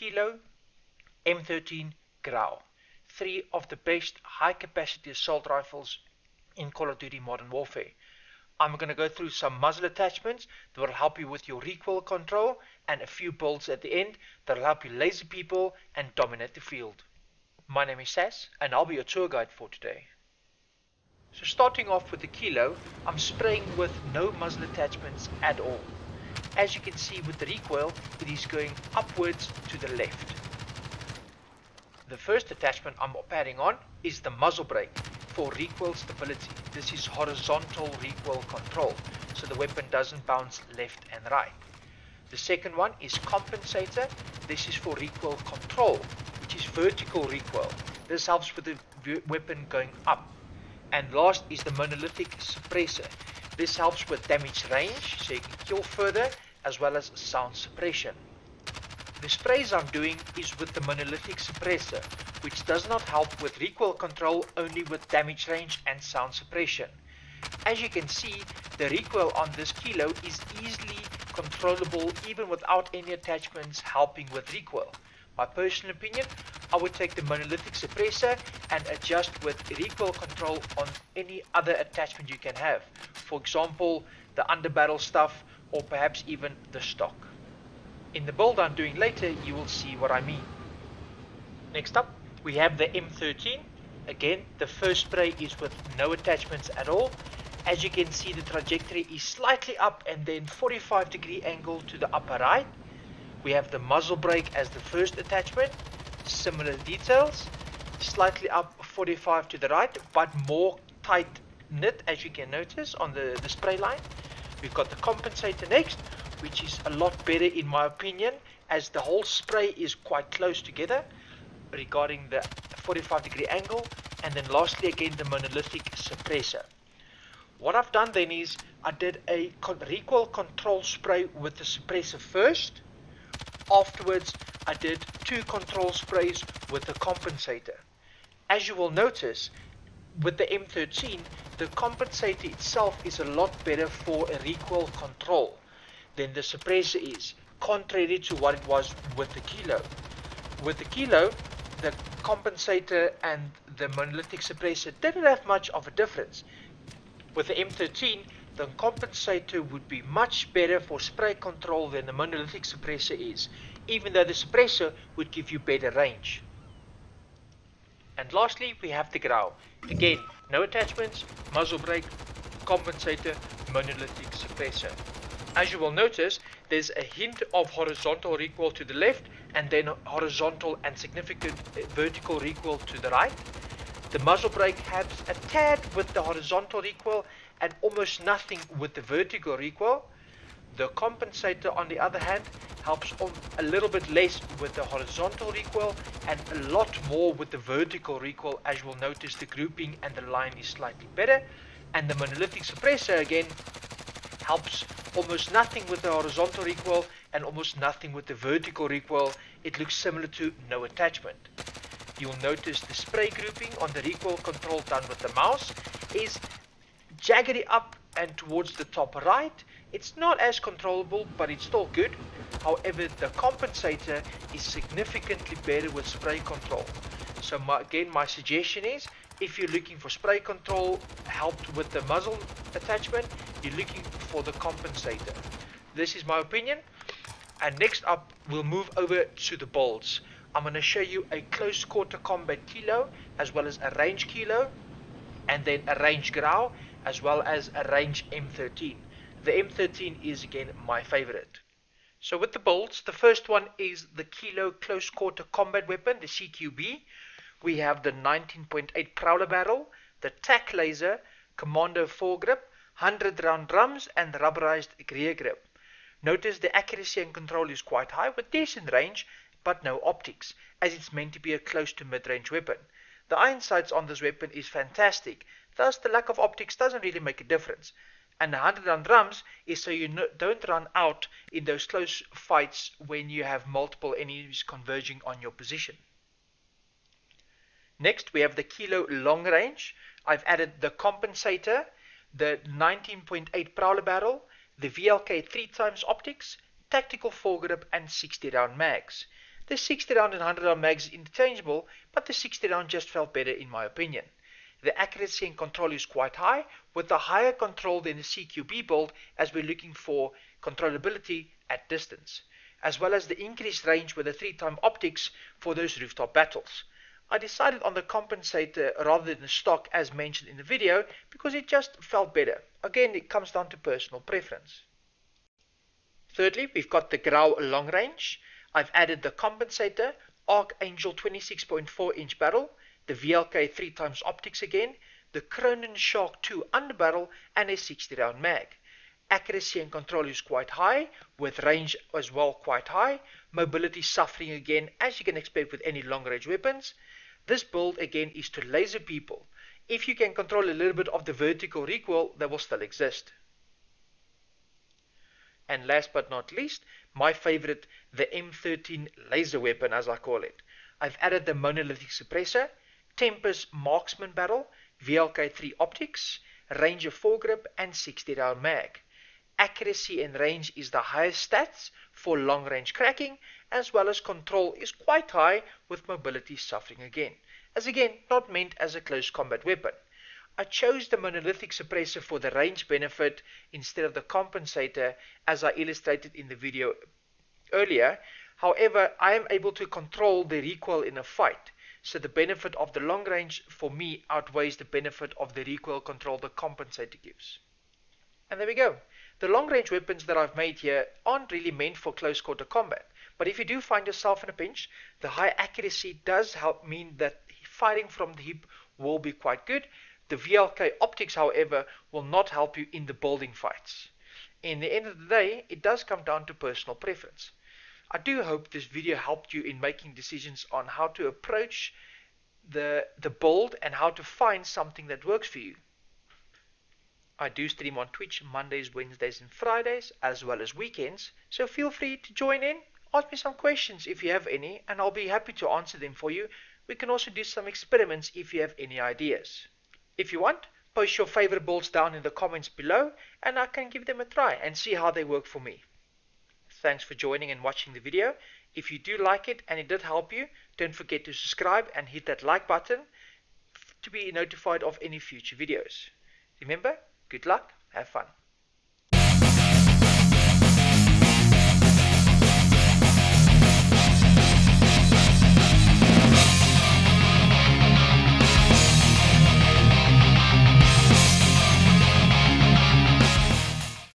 Kilo, M13, Grau. Three of the best high-capacity assault rifles in Call of Duty Modern Warfare. I'm going to go through some muzzle attachments that will help you with your recoil control and a few builds at the end that will help you laser people and dominate the field. My name is Sass and I'll be your tour guide for today. So starting off with the Kilo, I'm spraying with no muzzle attachments at all. As you can see with the recoil, it is going upwards to the left. The first attachment I'm adding on is the muzzle brake for recoil stability. This is horizontal recoil control, so the weapon doesn't bounce left and right. The second one is compensator. This is for recoil control, which is vertical recoil. This helps with the weapon going up. And last is the monolithic suppressor. This helps with damage range, so you can kill further, as well as sound suppression. The sprays I'm doing is with the monolithic suppressor, which does not help with recoil control, only with damage range and sound suppression. As you can see, the recoil on this Kilo is easily controllable even without any attachments helping with recoil. My personal opinion, I would take the monolithic suppressor and adjust with recoil control on any other attachment you can have. For example, the underbarrel stuff or perhaps even the stock. In the build I'm doing later, you will see what I mean. Next up, we have the M13. Again, the first spray is with no attachments at all. As you can see, the trajectory is slightly up and then 45-degree angle to the upper right. We have the muzzle brake as the first attachment. Similar details, slightly up 45 to the right, but more tight knit, as you can notice on the spray line. We've got the compensator next, which is a lot better in my opinion, as the whole spray is quite close together regarding the 45-degree angle. And then lastly again the monolithic suppressor. What I've done then is I did a recoil control spray with the suppressor first. Afterwards I did two control sprays with the compensator. As you will notice, with the M13, the compensator itself is a lot better for a recoil control than the suppressor is, contrary to what it was with the Kilo. With the Kilo, the compensator and the monolithic suppressor didn't have much of a difference. With the M13, the compensator would be much better for spray control than the monolithic suppressor is, even though the suppressor would give you better range. And lastly, we have the Grau. Again, no attachments, muzzle brake, compensator, monolithic suppressor. As you will notice, there's a hint of horizontal recoil to the left and then horizontal and significant vertical recoil to the right. The muzzle brake has a tad with the horizontal recoil and almost nothing with the vertical recoil. The compensator on the other hand helps a little bit less with the horizontal recoil and a lot more with the vertical recoil. As you will notice, the grouping and the line is slightly better. And the monolithic suppressor again helps almost nothing with the horizontal recoil and almost nothing with the vertical recoil. It looks similar to no attachment. You'll notice the spray grouping on the recoil control done with the mouse is jaggedy up and towards the top right. It's not as controllable, but it's still good. However, the compensator is significantly better with spray control. So my suggestion is, if you're looking for spray control helped with the muzzle attachment, you're looking for the compensator. This is my opinion. And next up, we'll move over to the builds. I'm going to show you a close quarter combat Kilo, as well as a range Kilo, and then a range Grau, as well as a range M13. The M13 is again my favorite. So with the builds, the first one is the Kilo close quarter combat weapon, the CQB. We have the 19.8 Prowler barrel, the TAC laser, Commando foregrip, 100 round drums and rubberized rear grip. Notice the accuracy and control is quite high with decent range, but no optics, as it's meant to be a close to mid-range weapon. The iron sights on this weapon is fantastic, thus the lack of optics doesn't really make a difference. And the 100 round drums is so you don't run out in those close fights when you have multiple enemies converging on your position. Next we have the Kilo long range. I've added the compensator, the 19.8 Prowler barrel, the VLK 3x optics, tactical foregrip and 60 round mags. The 60 round and 100 round mags is interchangeable, but the 60 round just felt better in my opinion. The accuracy and control is quite high, with a higher control than the CQB build as we're looking for controllability at distance, as well as the increased range with the 3-time optics for those rooftop battles. I decided on the compensator rather than the stock as mentioned in the video because it just felt better. Again, it comes down to personal preference. Thirdly, we've got the Grau long range. I've added the compensator, Archangel 26.4 inch barrel, the VLK 3x optics again, the Cronin Shark 2 underbarrel, and a 60 round mag. Accuracy and control is quite high, with range as well quite high, mobility suffering again as you can expect with any long range weapons. This build again is to laser people. If you can control a little bit of the vertical recoil, that will still exist. And last but not least, my favorite, the M13 laser weapon as I call it. I've added the monolithic suppressor, Tempest marksman barrel, VLK 3 optics, range of foregrip, and 60 round mag. Accuracy and range is the highest stats for long range cracking, as well as control is quite high with mobility suffering again, as again not meant as a close combat weapon. I chose the monolithic suppressor for the range benefit instead of the compensator as I illustrated in the video earlier. However, I am able to control the recoil in a fight, so the benefit of the long range for me outweighs the benefit of the recoil control the compensator gives. And there we go. The long range weapons that I've made here aren't really meant for close quarter combat, but if you do find yourself in a pinch, the high accuracy does help mean that firing from the hip will be quite good. The VLK optics, however, will not help you in the building fights. In the end of the day, it does come down to personal preference. I do hope this video helped you in making decisions on how to approach the build and how to find something that works for you. I do stream on Twitch Mondays, Wednesdays and Fridays as well as weekends, so feel free to join in, ask me some questions if you have any, and I'll be happy to answer them for you. We can also do some experiments if you have any ideas. If you want, post your favorite builds down in the comments below and I can give them a try and see how they work for me. Thanks for joining and watching the video. If you do like it and it did help you, don't forget to subscribe and hit that like button to be notified of any future videos. Remember, good luck, have fun.